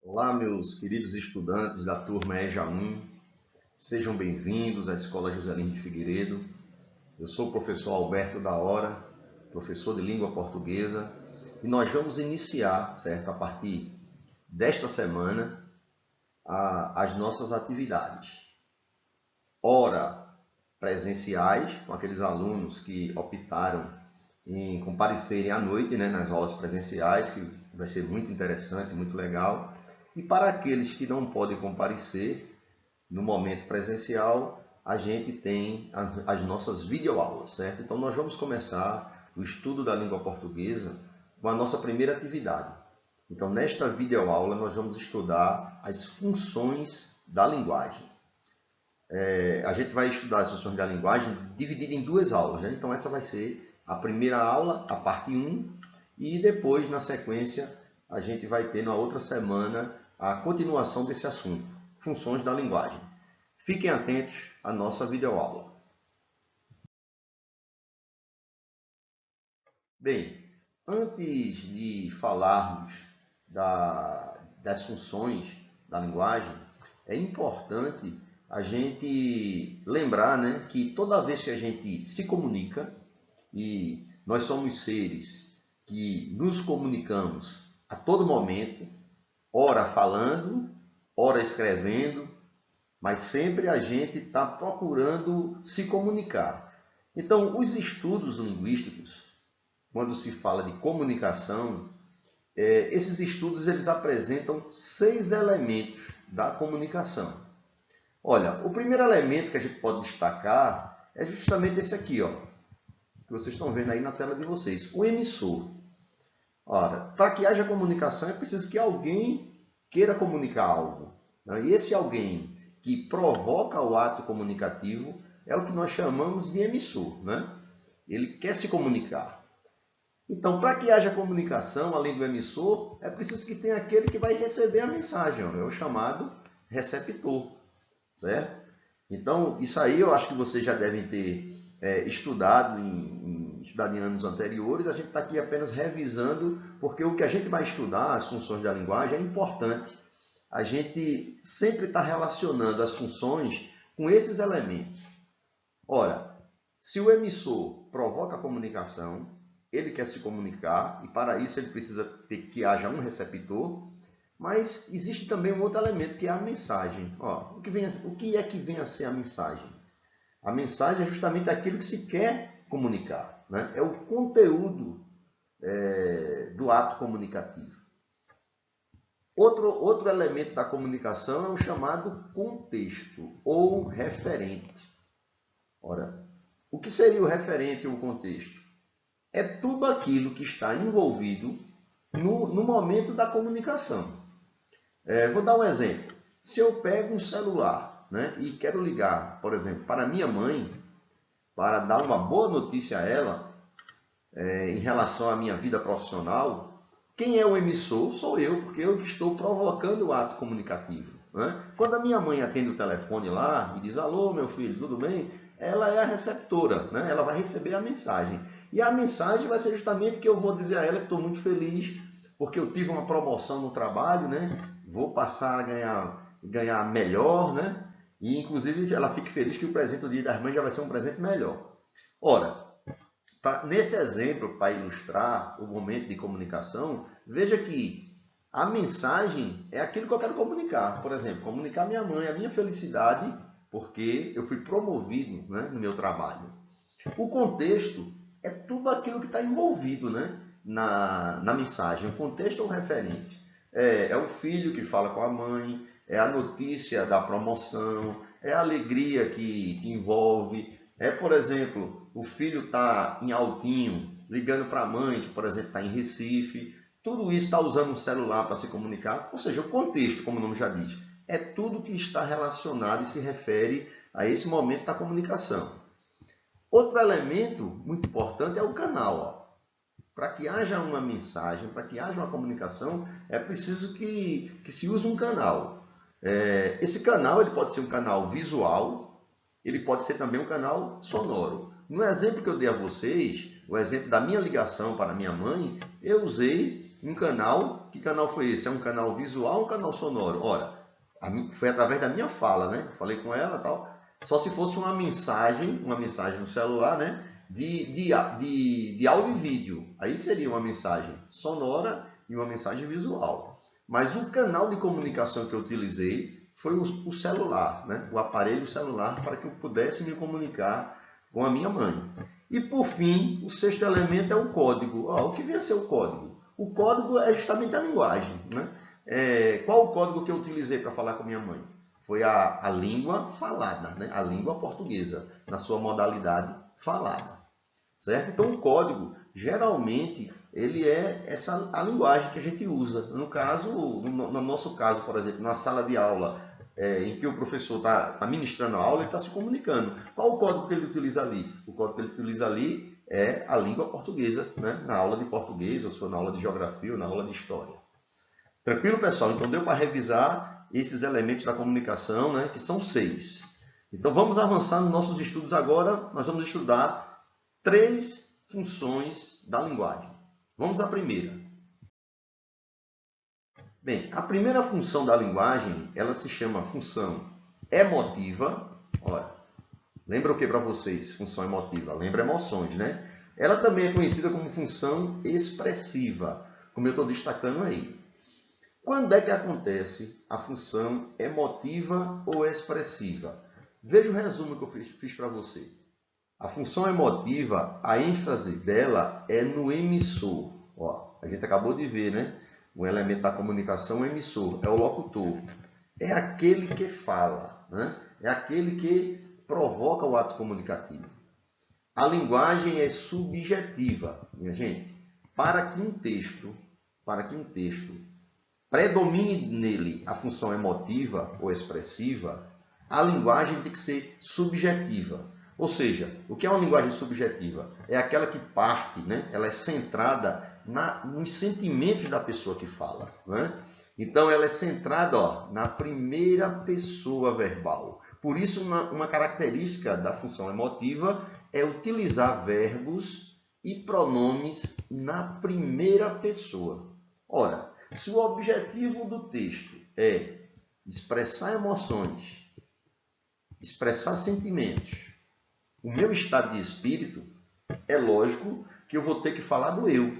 Olá, meus queridos estudantes da turma EJA 1, sejam bem-vindos à Escola Joselino de Figueiredo. Eu sou o professor Alberto da Hora, professor de língua portuguesa, e nós vamos iniciar, certo, a partir desta semana, as nossas atividades. Ora presenciais, com aqueles alunos que optaram em comparecerem à noite, nas aulas presenciais, que vai ser muito interessante, muito legal. E para aqueles que não podem comparecer no momento presencial, a gente tem as nossas videoaulas, certo? Então nós vamos começar o estudo da língua portuguesa com a nossa primeira atividade. Então nesta videoaula nós vamos estudar as funções da linguagem. A gente vai estudar as funções da linguagem dividida em duas aulas, né? Então essa vai ser a primeira aula, a parte 1, e depois, na sequência, a gente vai ter na outra semana a continuação desse assunto, funções da linguagem. Fiquem atentos à nossa videoaula. Bem, antes de falarmos das funções da linguagem, é importante a gente lembrar, que toda vez que a gente se comunica, e nós somos seres que nos comunicamos a todo momento, ora falando, ora escrevendo, mas sempre a gente está procurando se comunicar. Então, os estudos linguísticos, quando se fala de comunicação, esses estudos eles apresentam 6 elementos da comunicação. Olha, o primeiro elemento que a gente pode destacar é justamente esse aqui, ó, que vocês estão vendo aí na tela de vocês, o emissor. Ora, para que haja comunicação é preciso que alguém queira comunicar algo, né? E esse alguém que provoca o ato comunicativo é o que nós chamamos de emissor, né? Ele quer se comunicar. Então, para que haja comunicação, além do emissor, é preciso que tenha aquele que vai receber a mensagem, ó, é o chamado receptor, certo? Então, isso aí eu acho que vocês já devem ter estudado em anos anteriores. A gente está aqui apenas revisando, porque o que a gente vai estudar, as funções da linguagem, é importante. A gente sempre está relacionando as funções com esses elementos. Ora, se o emissor provoca a comunicação, ele quer se comunicar, e para isso ele precisa ter que haja um receptor, mas existe também um outro elemento, que é a mensagem. O que é que vem a ser a mensagem? A mensagem é justamente aquilo que se quer comunicar, né? É o conteúdo do ato comunicativo. Outro elemento da comunicação é o chamado contexto ou referente. Ora, o que seria o referente ou o contexto? É tudo aquilo que está envolvido no momento da comunicação. Vou dar um exemplo. Se eu pego um celular, e quero ligar, por exemplo, para minha mãe, para dar uma boa notícia a ela em relação à minha vida profissional, quem é o emissor sou eu, porque eu estou provocando o ato comunicativo, né? Quando a minha mãe atende o telefone lá e diz: alô, meu filho, tudo bem? Ela é a receptora, né? Ela vai receber a mensagem. E a mensagem vai ser justamente que eu vou dizer a ela que estou muito feliz, porque eu tive uma promoção no trabalho, Vou passar a ganhar melhor, E inclusive ela fique feliz que o presente do Dia das Mães já vai ser um presente melhor. Ora, nesse exemplo, para ilustrar o momento de comunicação, veja que a mensagem é aquilo que eu quero comunicar. Por exemplo, comunicar à minha mãe a minha felicidade, porque eu fui promovido, no meu trabalho. O contexto é tudo aquilo que está envolvido, na mensagem. O contexto é o referente. É o filho que fala com a mãe, é a notícia da promoção, é a alegria que envolve. Por exemplo, o filho está em Altinho, ligando para a mãe, que, por exemplo, está em Recife. Tudo isso está usando um celular para se comunicar. Ou seja, o contexto, como o nome já diz, é tudo que está relacionado e se refere a esse momento da comunicação. Outro elemento muito importante é o canal. Para que haja uma mensagem, para que haja uma comunicação, é preciso que se use um canal. Esse canal ele pode ser um canal visual, ele pode ser também um canal sonoro. No exemplo que eu dei a vocês, o exemplo da minha ligação para minha mãe, eu usei um canal. Que canal foi esse? É um canal visual ou um canal sonoro? Ora, foi através da minha fala, né? Eu falei com ela e tal. Só se fosse uma mensagem no celular, né? De áudio e vídeo. Aí seria uma mensagem sonora e uma mensagem visual. Mas o canal de comunicação que eu utilizei foi o celular, né? O aparelho celular, para que eu pudesse me comunicar com a minha mãe. E por fim, o sexto elemento é o código. O que vem a ser o código? O código é justamente a linguagem, né? Qual o código que eu utilizei para falar com minha mãe? Foi a língua falada, né? A língua portuguesa, na sua modalidade falada. Certo? Então, o código, geralmente, ele é a linguagem que a gente usa. No nosso caso, por exemplo, na sala de aula, em que o professor está ministrando a aula, ele está se comunicando. Qual o código que ele utiliza ali? O código que ele utiliza ali é a língua portuguesa, né? Na aula de português, ou se for na aula de geografia, ou na aula de história. Tranquilo, pessoal? Então, deu para revisar esses elementos da comunicação, né? Que são 6. Então, vamos avançar nos nossos estudos agora. Nós vamos estudar 3 funções da linguagem. Vamos à primeira. Bem, a primeira função da linguagem, ela se chama função emotiva. Olha, lembra o que para vocês? Função emotiva. Lembra emoções, né? Ela também é conhecida como função expressiva, como eu estou destacando aí. Quando é que acontece a função emotiva ou expressiva? Veja o resumo que eu fiz para você. A função emotiva, a ênfase dela é no emissor. A gente acabou de ver, né? O elemento da comunicação, o emissor, é o locutor. É aquele que fala, né? É aquele que provoca o ato comunicativo. A linguagem é subjetiva, minha gente. Para que um texto predomine nele a função emotiva ou expressiva, a linguagem tem que ser subjetiva. Ou seja, o que é uma linguagem subjetiva? É aquela que parte, né? Ela é centrada nos sentimentos da pessoa que fala, né? Então, ela é centrada na primeira pessoa verbal. Por isso, uma característica da função emotiva é utilizar verbos e pronomes na primeira pessoa. Ora, se o objetivo do texto é expressar emoções, expressar sentimentos, o meu estado de espírito, é lógico que eu vou ter que falar do eu,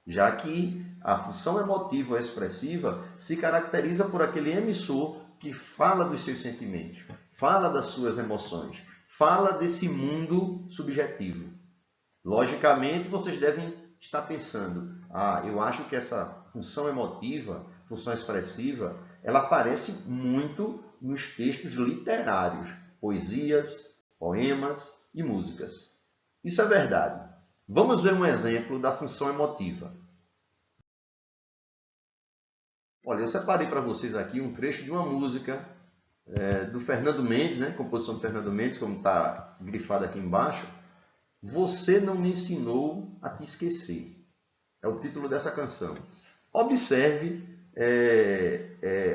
já que a função emotiva ou expressiva se caracteriza por aquele emissor que fala dos seus sentimentos, fala das suas emoções, fala desse mundo subjetivo. Logicamente, vocês devem estar pensando, eu acho que essa função emotiva, função expressiva, ela aparece muito nos textos literários, poesias, poemas e músicas. Isso é verdade. Vamos ver um exemplo da função emotiva. Olha, eu separei para vocês aqui um trecho de uma música do Fernando Mendes, né? Composição do Fernando Mendes, como está grifado aqui embaixo. Você não me ensinou a te esquecer. É o título dessa canção. Observe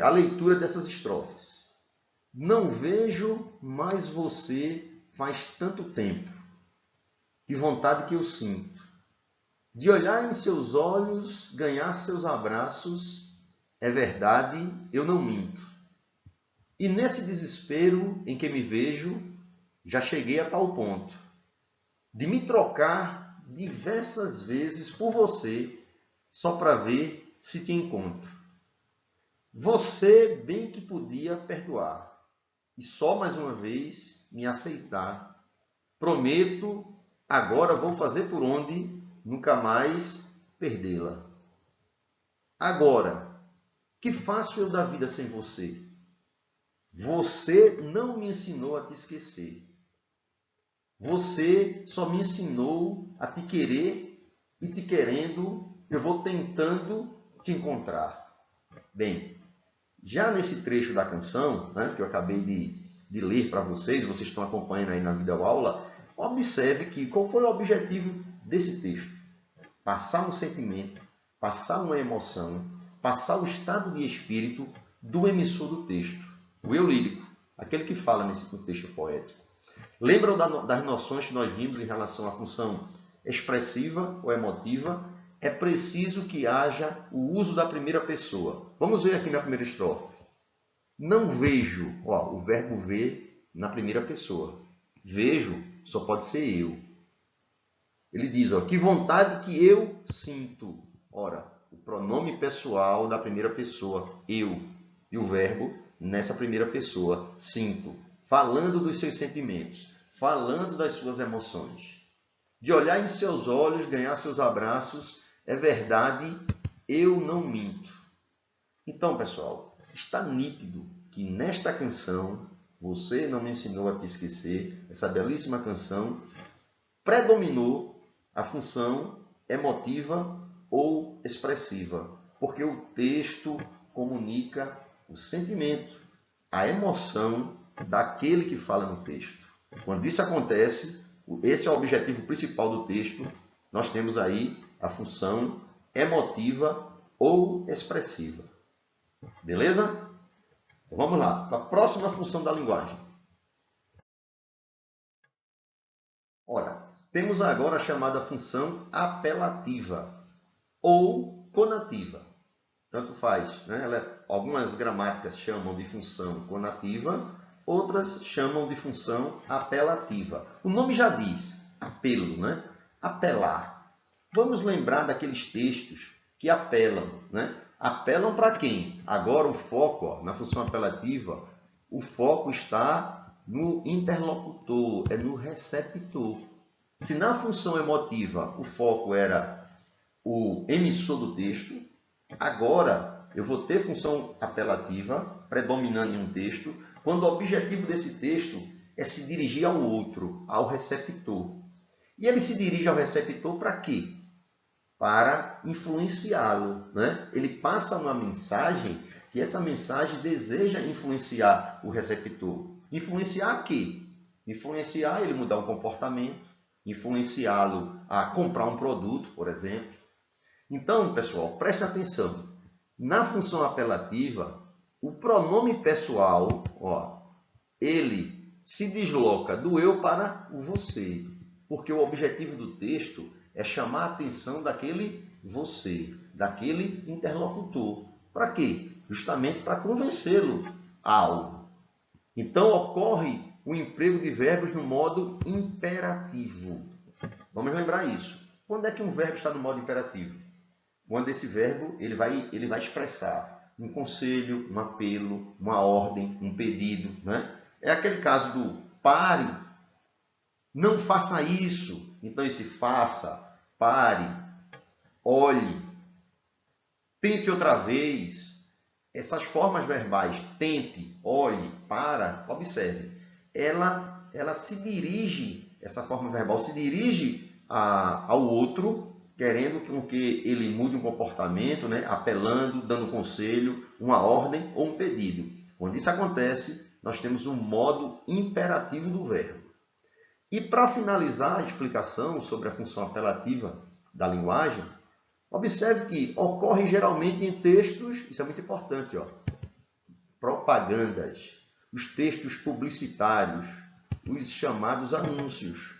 a leitura dessas estrofes. Não vejo mais você faz tanto tempo. Que vontade que eu sinto. De olhar em seus olhos, ganhar seus abraços. É verdade, eu não minto. E nesse desespero em que me vejo, já cheguei a tal ponto de me trocar diversas vezes por você, só para ver se te encontro. Você bem que podia perdoar, e só mais uma vez me aceitar. Prometo, agora vou fazer por onde nunca mais perdê-la. Agora, que faço eu da vida sem você? Você não me ensinou a te esquecer. Você só me ensinou a te querer e te querendo, eu vou tentando te encontrar. Bem, já nesse trecho da canção, né, que eu acabei de ler para vocês estão acompanhando aí na videoaula, observe que qual foi o objetivo desse texto? Passar um sentimento, passar uma emoção, passar o estado de espírito do emissor do texto, o eu lírico, aquele que fala nesse texto poético. Lembram das noções que nós vimos em relação à função expressiva ou emotiva? é preciso que haja o uso da primeira pessoa. Vamos ver aqui na primeira estrofe. Não vejo, ó, o verbo ver na primeira pessoa. Vejo só pode ser eu. Ele diz, ó, que vontade que eu sinto. Ora, o pronome pessoal da primeira pessoa, eu, e o verbo nessa primeira pessoa, sinto, falando dos seus sentimentos, falando das suas emoções. De olhar em seus olhos, ganhar seus abraços, é verdade, eu não minto. Então, pessoal, está nítido que nesta canção, Você Não Me Ensinou a Te Esquecer, essa belíssima canção, predominou a função emotiva ou expressiva, porque o texto comunica o sentimento, a emoção daquele que fala no texto. Quando isso acontece, esse é o objetivo principal do texto, nós temos aí a função emotiva ou expressiva. Beleza? Então, vamos lá, para a próxima função da linguagem. Ora, temos agora a chamada função apelativa ou conativa. Tanto faz, né? Algumas gramáticas chamam de função conativa, outras chamam de função apelativa. O nome já diz, apelo, né? Apelar. Vamos lembrar daqueles textos que apelam, né? Apelam para quem? Agora o foco, ó, na função apelativa, o foco está no interlocutor, é no receptor. Se na função emotiva o foco era o emissor do texto, agora eu vou ter função apelativa predominando em um texto, quando o objetivo desse texto é se dirigir ao outro, ao receptor. E ele se dirige ao receptor para quê? Para influenciá-lo, né? Ele passa uma mensagem que essa mensagem deseja influenciar o receptor. Influenciar quê? Influenciar ele mudar um comportamento, influenciá-lo a comprar um produto, por exemplo. Então, pessoal, preste atenção. Na função apelativa, o pronome pessoal, ó, ele se desloca do eu para o você, porque o objetivo do texto é chamar a atenção daquele você, daquele interlocutor. Para quê? Justamente para convencê-lo a algo. Então, ocorre o emprego de verbos no modo imperativo. Vamos lembrar isso. Quando é que um verbo está no modo imperativo? Quando esse verbo ele vai expressar um conselho, um apelo, uma ordem, um pedido, né? É aquele caso do pare, não faça isso. Então esse faça, pare, olhe, tente outra vez. Essas formas verbais, tente, olhe, para, observe. Ela se dirige, essa forma verbal se dirige ao outro, querendo que ele mude um comportamento, né? Apelando, dando conselho, uma ordem ou um pedido. Quando isso acontece, nós temos um modo imperativo do verbo. E para finalizar a explicação sobre a função apelativa da linguagem, observe que ocorre geralmente em textos, isso é muito importante, ó, propagandas, os textos publicitários, os chamados anúncios.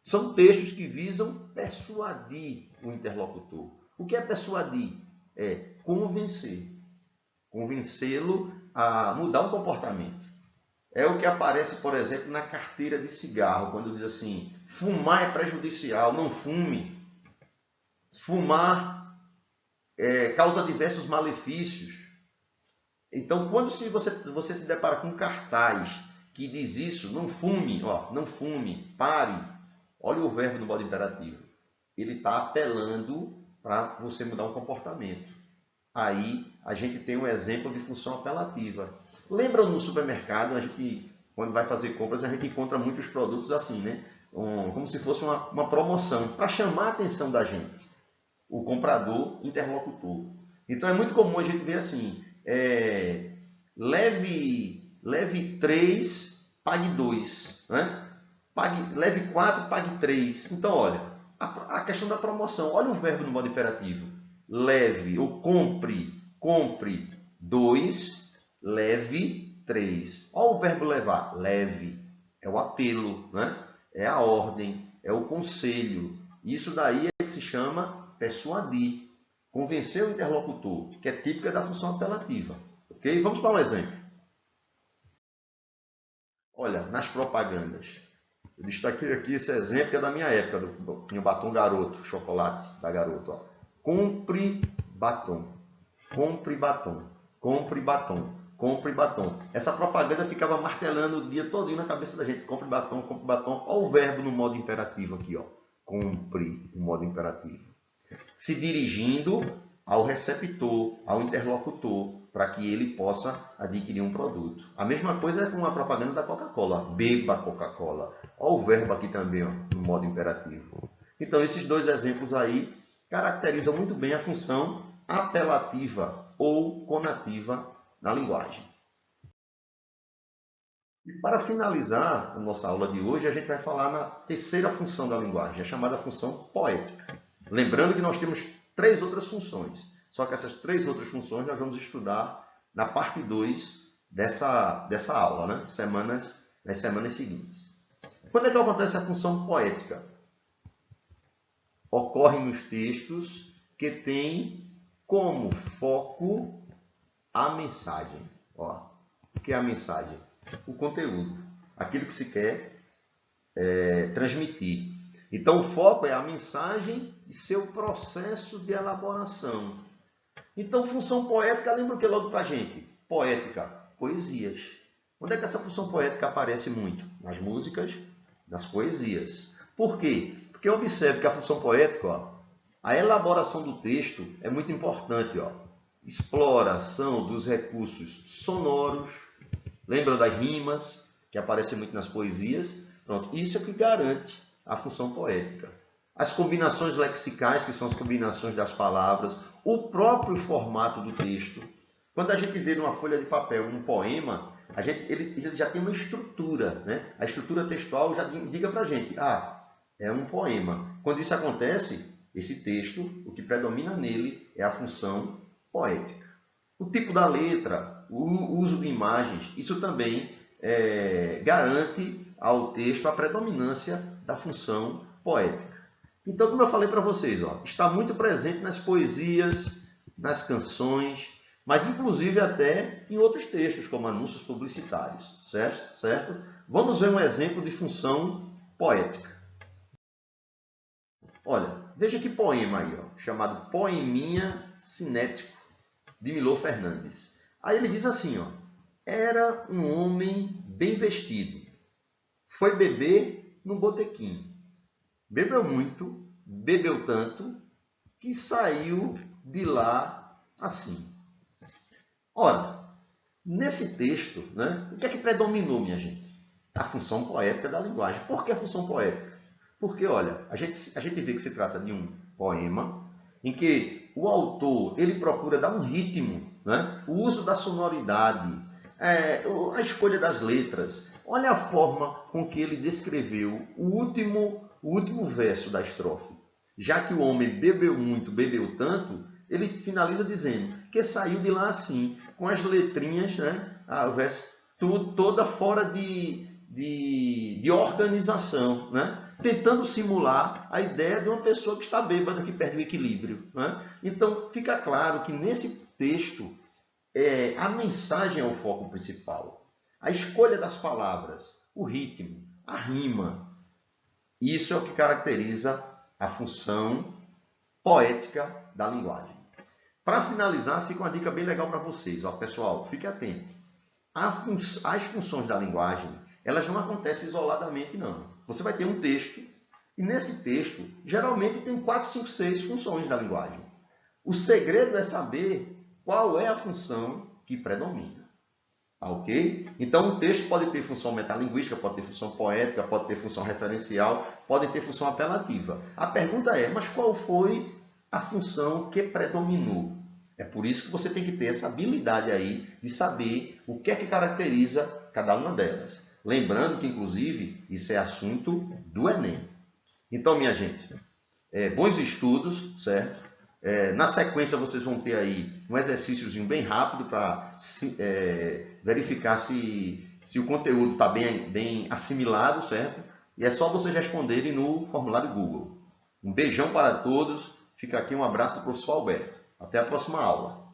São textos que visam persuadir o interlocutor. O que é persuadir? É convencer. Convencê-lo a mudar um comportamento. É o que aparece, por exemplo, na carteira de cigarro, quando diz assim, fumar é prejudicial, não fume. Fumar causa diversos malefícios. Então, quando você se depara com um cartaz que diz isso, não fume, ó, não fume, pare. Olha o verbo no modo imperativo. Ele está apelando para você mudar um comportamento. Aí a gente tem um exemplo de função apelativa. Lembra no supermercado, a gente, quando vai fazer compras, a gente encontra muitos produtos assim, né? Como se fosse uma promoção, para chamar a atenção da gente. O comprador, interlocutor. Então é muito comum a gente ver assim, leve 3, pague 2, né? Leve 4, pague 3. Então, olha, a questão da promoção. Olha o verbo no modo imperativo. Leve ou compre 2, leve 3. Olha o verbo levar. Leve. É o apelo, né? É a ordem, é o conselho. Isso daí é que se chama persuadir, convencer o interlocutor, que é típica da função apelativa. Ok? Vamos para um exemplo. Olha, nas propagandas. Eu destaquei aqui esse exemplo que é da minha época, do batom Garoto, chocolate da Garoto. Ó. Compre batom, compre batom, compre batom, compre batom. Essa propaganda ficava martelando o dia todo na cabeça da gente. Compre batom, compre batom. Olha o verbo no modo imperativo aqui. Ó. Compre, no modo imperativo. Se dirigindo ao receptor, ao interlocutor, para que ele possa adquirir um produto. A mesma coisa é com a propaganda da Coca-Cola. Beba Coca-Cola. Olha o verbo aqui também, ó, no modo imperativo. Então, esses dois exemplos aí caracterizam muito bem a função apelativa ou conativa na linguagem. E para finalizar a nossa aula de hoje, a gente vai falar na terceira função da linguagem, a chamada função poética. Lembrando que nós temos 3 outras funções. Só que essas 3 outras funções nós vamos estudar na parte 2 dessa aula, né? Nas semanas seguintes. Quando é que acontece a função poética? Ocorre nos textos que têm como foco a mensagem. Ó, o que é a mensagem? O conteúdo, aquilo que se quer transmitir. Então, o foco é a mensagem e seu processo de elaboração. Então, função poética, lembra o que logo para a gente? Poética, poesias. Onde é que essa função poética aparece muito? Nas músicas, nas poesias. Por quê? Porque observe que a função poética, ó, a elaboração do texto é muito importante. Ó. Exploração dos recursos sonoros. Lembra das rimas, que aparecem muito nas poesias? Pronto, isso é o que garante a função poética. As combinações lexicais, que são as combinações das palavras, o próprio formato do texto. Quando a gente vê numa folha de papel um poema, ele já tem uma estrutura, né? A estrutura textual já indica para a gente, é um poema. Quando isso acontece, esse texto, o que predomina nele é a função poética. O tipo da letra, o uso de imagens, isso também garante ao texto a predominância da função poética. Então, como eu falei para vocês, ó, está muito presente nas poesias, nas canções, mas inclusive até em outros textos, como anúncios publicitários, certo? Vamos ver um exemplo de função poética. Olha, veja que poema aí, ó, chamado Poeminha Cinético, de Milor Fernandes. Aí ele diz assim, ó, era um homem bem vestido, foi beber num botequim. Bebeu muito, bebeu tanto, que saiu de lá assim. Ora, nesse texto, né, o que é que predominou, minha gente? A função poética da linguagem. Por que a função poética? Porque, olha, a gente vê que se trata de um poema em que o autor ele procura dar um ritmo, né? O uso da sonoridade, a escolha das letras. Olha a forma com que ele descreveu o último verso da estrofe. Já que o homem bebeu muito, bebeu tanto, ele finaliza dizendo que saiu de lá assim, com as letrinhas, né? O verso toda fora de organização, né? Tentando simular a ideia de uma pessoa que está bêbada, que perde o equilíbrio. Né? Então, fica claro que nesse texto, a mensagem é o foco principal. A escolha das palavras, o ritmo, a rima. Isso é o que caracteriza a função poética da linguagem. Para finalizar, fica uma dica bem legal para vocês. Ó, pessoal, fique atento. As funções da linguagem, elas não acontecem isoladamente, não. Você vai ter um texto, e nesse texto, geralmente tem 4, 5, 6 funções da linguagem. O segredo é saber qual é a função que predomina. Ok? Então, um texto pode ter função metalinguística, pode ter função poética, pode ter função referencial, pode ter função apelativa. A pergunta é, mas qual foi a função que predominou? É por isso que você tem que ter essa habilidade aí de saber o que é que caracteriza cada uma delas. Lembrando que, inclusive, isso é assunto do Enem. Então, minha gente, bons estudos, certo? Na sequência, vocês vão ter aí um exercíciozinho bem rápido para verificar se o conteúdo está bem assimilado, certo? E é só vocês responderem no formulário Google. Um beijão para todos, Fica aqui um abraço do professor Alberto. Até a próxima aula.